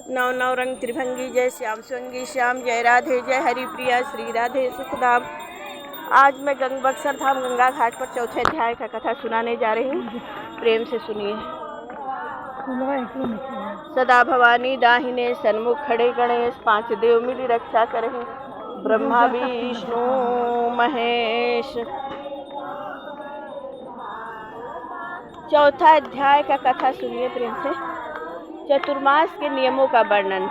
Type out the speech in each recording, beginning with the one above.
नौ नौ रंग त्रिभंगी जय श्याम स्वंगी श्याम, जय राधे जय हरिप्रिया श्री राधे सुखधाम। आज मैं बक्सर धाम गंगा घाट पर चौथे अध्याय का कथा सुनाने जा रही हूँ। प्रेम से सुनिए। सदा भवानी दाहिने सन्मुख खड़े गणेश, पांच देव मिली रक्षा करें, ब्रह्मा विष्णु महेश। चौथा अध्याय का कथा सुनिए प्रेम से। चतुर्मास के नियमों का वर्णन।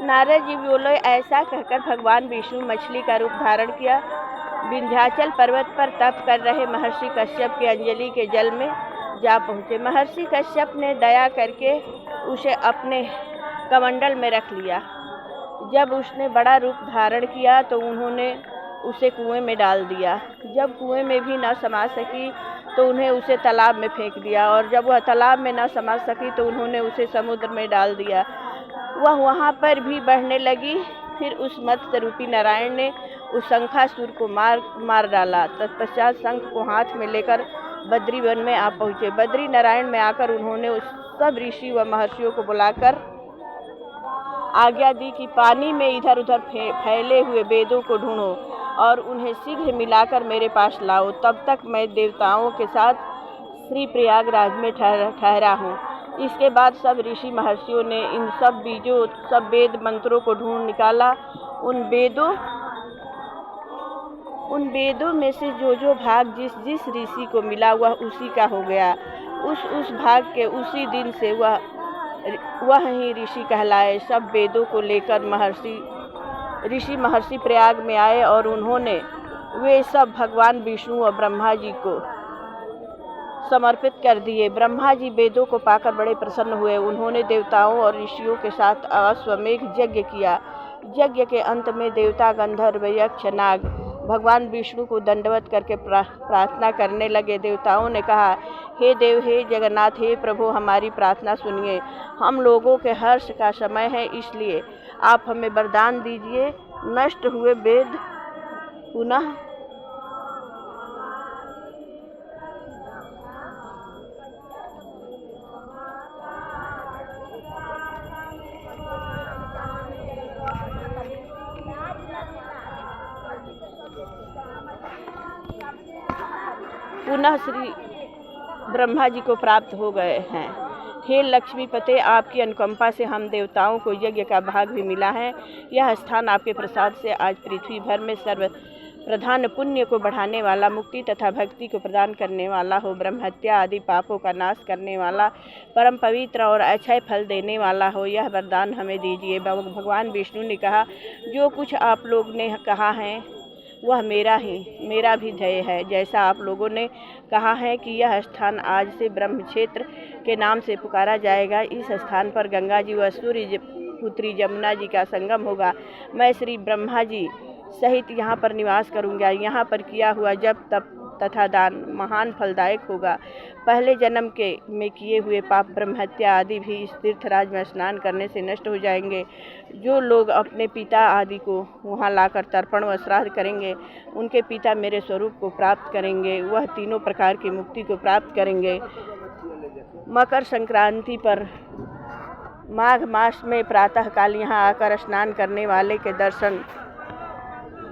नारद जी बोले, ऐसा कहकर भगवान विष्णु मछली का रूप धारण किया। विंध्याचल पर्वत पर तप कर रहे महर्षि कश्यप की अंजलि के जल में जा पहुँचे। महर्षि कश्यप ने दया करके उसे अपने कमंडल में रख लिया। जब उसने बड़ा रूप धारण किया तो उन्होंने उसे कुएं में डाल दिया। जब कुएं में भी न समा सकी तो उन्हें उसे तालाब में फेंक दिया, और जब वह तालाब में न समा सकी तो उन्होंने उसे समुद्र में डाल दिया। वह वहाँ पर भी बढ़ने लगी। फिर उस मत्स्य रूपी नारायण ने उस शंखासुर को मार डाला। तत्पश्चात शंख को हाथ में लेकर बद्री वन में आ पहुँचे। बद्री नारायण में आकर उन्होंने उस सब ऋषि व महर्षियों को बुलाकर आज्ञा दी कि पानी में इधर उधर फैले हुए वेदों को ढूंढो और उन्हें शीघ्र मिलाकर मेरे पास लाओ। तब तक मैं देवताओं के साथ श्री प्रयागराज में ठहरा हूँ। इसके बाद सब ऋषि महर्षियों ने इन सब वेद मंत्रों को ढूंढ निकाला। उन वेदों में से जो भाग जिस ऋषि को मिला वह उसी का हो गया। उस भाग के उसी दिन से वह ही ऋषि कहलाए। सब वेदों को लेकर ऋषि महर्षि प्रयाग में आए और उन्होंने वे सब भगवान विष्णु और ब्रह्मा जी को समर्पित कर दिए। ब्रह्मा जी वेदों को पाकर बड़े प्रसन्न हुए। उन्होंने देवताओं और ऋषियों के साथ अश्वमेघ यज्ञ किया। यज्ञ के अंत में देवता, गंधर्व, यक्ष, नाग भगवान विष्णु को दंडवत करके प्रार्थना करने लगे। देवताओं ने कहा, हे देव, हे जगन्नाथ, हे प्रभु, हमारी प्रार्थना सुनिए। हम लोगों के हर्ष का समय है, इसलिए आप हमें वरदान दीजिए। नष्ट हुए वेद पुनः श्री ब्रह्मा जी को प्राप्त हो गए हैं। हे लक्ष्मीपते, आपकी अनुकंपा से हम देवताओं को यज्ञ का भाग भी मिला है। यह स्थान आपके प्रसाद से आज पृथ्वी भर में सर्व प्रधान पुण्य को बढ़ाने वाला, मुक्ति तथा भक्ति को प्रदान करने वाला हो, ब्रह्महत्या आदि पापों का नाश करने वाला, परम पवित्र और अक्षय फल देने वाला हो। यह वरदान हमें दीजिए। भगवान विष्णु ने कहा, जो कुछ आप लोग ने कहा है वह मेरा भी ध्येय है। जैसा आप लोगों ने कहा है कि यह स्थान आज से ब्रह्म क्षेत्र के नाम से पुकारा जाएगा। इस स्थान पर गंगा जी व सूर्य पुत्री जमुना जी का संगम होगा। मैं श्री ब्रह्मा जी सहित यहाँ पर निवास करूँगा। यहाँ पर किया हुआ जप तप तथा दान महान फलदायक होगा। पहले जन्म में किए हुए पाप, ब्रह्महत्या आदि भी इस तीर्थराज में स्नान करने से नष्ट हो जाएंगे। जो लोग अपने पिता आदि को वहाँ लाकर तर्पण व श्राद्ध करेंगे, उनके पिता मेरे स्वरूप को प्राप्त करेंगे। वह तीनों प्रकार की मुक्ति को प्राप्त करेंगे। मकर संक्रांति पर माघ मास में प्रातःकाल यहाँ आकर स्नान करने वाले के दर्शन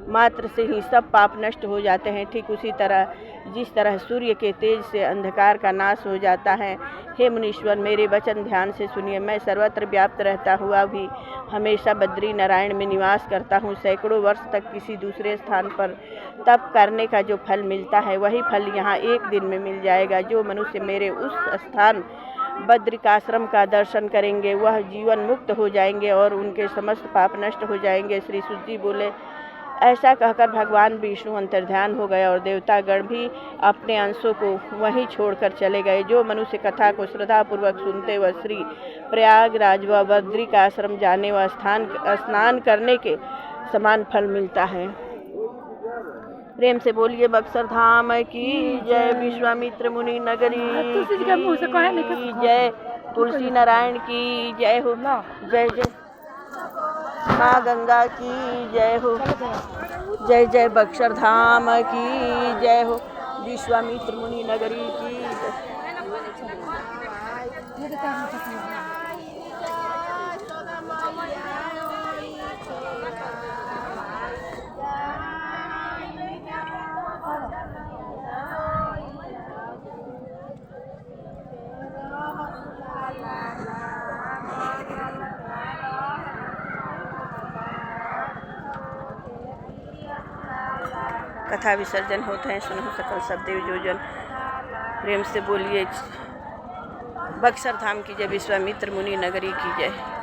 मात्र से ही सब पाप नष्ट हो जाते हैं। ठीक उसी तरह जिस तरह सूर्य के तेज से अंधकार का नाश हो जाता है। हे मुनीश्वर, मेरे वचन ध्यान से सुनिए। मैं सर्वत्र व्याप्त रहता हुआ भी हमेशा बद्री नारायण में निवास करता हूँ। सैकड़ों वर्ष तक किसी दूसरे स्थान पर तप करने का जो फल मिलता है, वही फल यहाँ एक दिन में मिल जाएगा। जो मनुष्य मेरे उस स्थान बद्रिकाश्रम का दर्शन करेंगे, वह जीवन मुक्त हो जाएंगे और उनके समस्त पाप नष्ट हो जाएंगे। श्री सुजी बोले, ऐसा कहकर भगवान विष्णु अंतर्ध्यान हो गए और देवतागण भी अपने अंशों को वहीं छोड़कर चले गए। जो मनुष्य कथा को श्रद्धापूर्वक सुनते व श्री प्रयागराज व बद्री का आश्रम जाने व स्नान करने के समान फल मिलता है। प्रेम से बोलिए, बक्सर धाम की जय, विश्वामित्र मुनि नगरी की जय, तुलसी नारायण की जय हो। जय जय माँ गंगा की जय हो। जय जय बक्सर धाम की जय हो। विश्वामित्र मुनि नगरी की जय। कथा विसर्जन होते हैं। सुनो सकल सब देव जो जन, प्रेम से बोलिए बक्सर धाम की जय, विश्वामित्र मुनि नगरी की जय।